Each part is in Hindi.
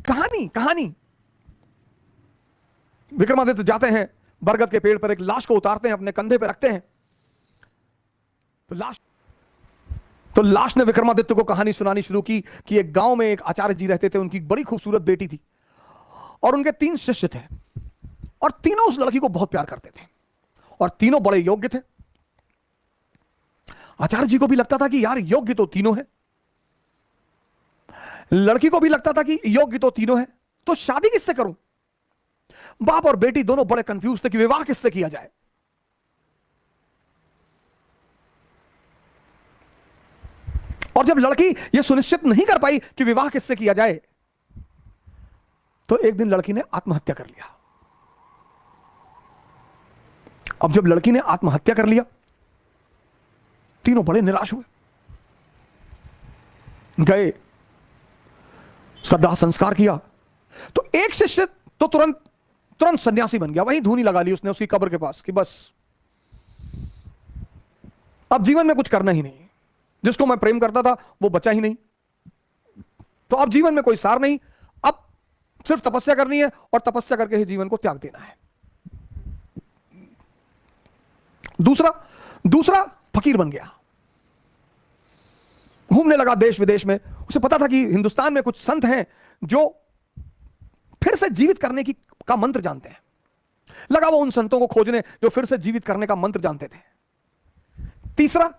कहानी कहानी विक्रमादित्य जाते हैं, बरगद के पेड़ पर एक लाश को उतारते हैं, अपने कंधे पे रखते हैं। तो लाश ने विक्रमादित्य को कहानी सुनानी शुरू की कि एक गांव में एक आचार्य जी रहते थे, उनकी बड़ी खूबसूरत बेटी थी और उनके 3 शिष्य थे और तीनों उस लड़की को बहुत प्यार करते थे और तीनों बड़े योग्य थे। आचार्य जी को भी लगता था कि यार योग्य तो तीनों है, लड़की को भी लगता था कि योग्य तो तीनों है, तो शादी किससे करूं? बाप और बेटी दोनों बड़े कंफ्यूज थे कि विवाह किससे किया जाए। और जब लड़की यह सुनिश्चित नहीं कर पाई कि विवाह किससे किया जाए, तो एक दिन लड़की ने आत्महत्या कर लिया। अब जब लड़की ने आत्महत्या कर लिया, तीनों बड़े निराश हुए, गए उसका दाह संस्कार किया। तो एक शिष्य तो तुरंत सन्यासी बन गया, वहीं धूनी लगा ली उसने उसकी कब्र के पास कि बस अब जीवन में कुछ करना ही नहीं, जिसको मैं प्रेम करता था वो बचा ही नहीं, तो अब जीवन में कोई सार नहीं, अब सिर्फ तपस्या करनी है और तपस्या करके ही जीवन को त्याग देना है। दूसरा फकीर बन गया, घूमने लगा देश विदेश में। उसे पता था कि हिंदुस्तान में कुछ संत हैं जो फिर से जीवित करने का मंत्र जानते हैं। लगा वो उन संतों को खोजने जो फिर से जीवित करने का मंत्र जानते थे। तीसरा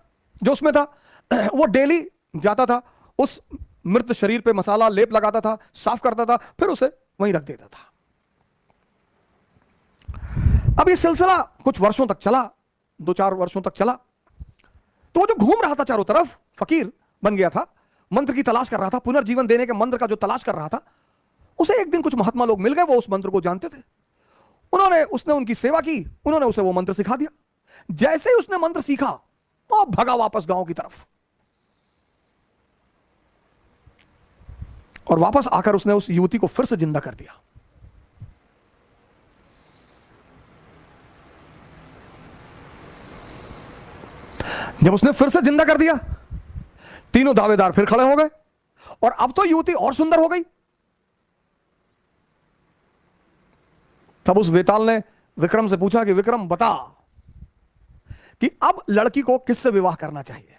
जो उसमें था, वो डेली जाता था, उस मृत शरीर पे मसाला लेप लगाता था, साफ करता था, फिर उसे वहीं रख देता था। अब ये सिलसिला कुछ वर्षों तक चला, 2-4 वर्षों तक चला। तो वो जो घूम रहा था चारों तरफ, फकीर बन गया था, मंत्र की तलाश कर रहा था, पुनर्जीवन देने के मंत्र का जो तलाश कर रहा था, उसे एक दिन कुछ महात्मा लोग मिल गए, वो उस मंत्र को जानते थे। उसने उनकी सेवा की, उन्होंने उसे वो मंत्र सिखा दिया। जैसे ही उसने मंत्र सीखा, वो भगा वापस गांव की तरफ, और वापस आकर उसने उस युवती को फिर से जिंदा कर दिया। जब उसने फिर से जिंदा कर दिया, तीनों दावेदार फिर खड़े हो गए और अब तो युवती और सुंदर हो गई। तब उस वेताल ने विक्रम से पूछा कि विक्रम बता कि अब लड़की को किससे विवाह करना चाहिए।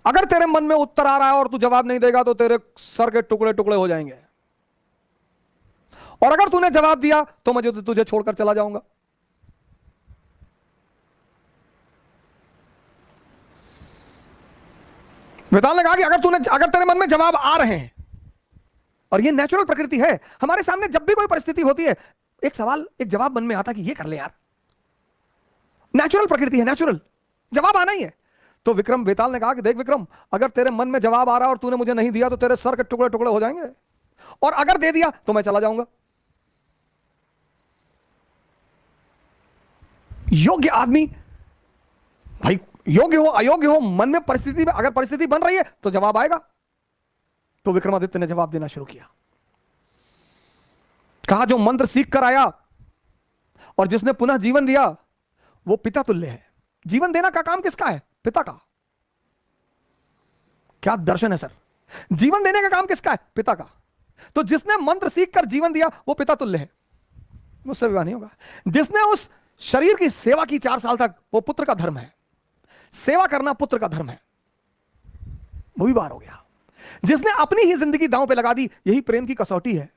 अगर तेरे मन में उत्तर आ रहा है और तू जवाब नहीं देगा तो तेरे सर के टुकड़े टुकड़े हो जाएंगे, और अगर तूने जवाब दिया तो मैं तुझे छोड़कर चला जाऊंगा। वेताल ने कहा कि अगर तेरे मन में जवाब आ रहे हैं, और ये नेचुरल प्रकृति है, हमारे सामने जब भी कोई परिस्थिति होती है, एक जवाब मन में आता कि ये कर ले यार, नेचुरल प्रकृति है, नेचुरल जवाब आना ही है। तो वेताल ने कहा कि देख विक्रम, अगर तेरे मन में जवाब आ रहा है और तूने मुझे नहीं दिया तो तेरे सर के टुकड़े टुकड़े हो जाएंगे, और अगर दे दिया तो मैं चला जाऊंगा। योग्य आदमी भाई, योग्य हो अयोग्य हो, मन में परिस्थिति में अगर परिस्थिति बन रही है तो जवाब आएगा। तो विक्रमादित्य ने जवाब देना शुरू किया। कहा जो मंत्र सीख कर आया और जिसने पुनः जीवन दिया वो पिता तुल्य है। जीवन देना का काम किसका है? पिता का। क्या दर्शन है सर, जीवन देने का काम किसका है? पिता का। तो जिसने मंत्र सीख कर जीवन दिया वो पिता तुल्य है, मुझसे विवाह नहीं होगा। जिसने उस शरीर की सेवा की 4 साल तक, वो पुत्र का धर्म है, सेवा करना पुत्र का धर्म है, वो भी बाहर हो गया। जिसने अपनी ही जिंदगी दांव पे लगा दी, यही प्रेम की कसौटी है,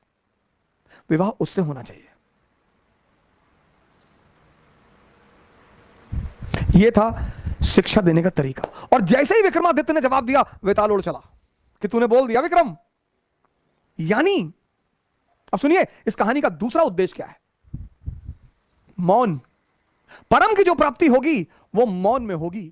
विवाह उससे होना चाहिए। यह था शिक्षा देने का तरीका। और जैसे ही विक्रमादित्य ने जवाब दिया, वेताल उड़ चला कि तूने बोल दिया विक्रम। यानी अब सुनिए, इस कहानी का दूसरा उद्देश्य क्या है? मौन। परम की जो प्राप्ति होगी वो मौन में होगी।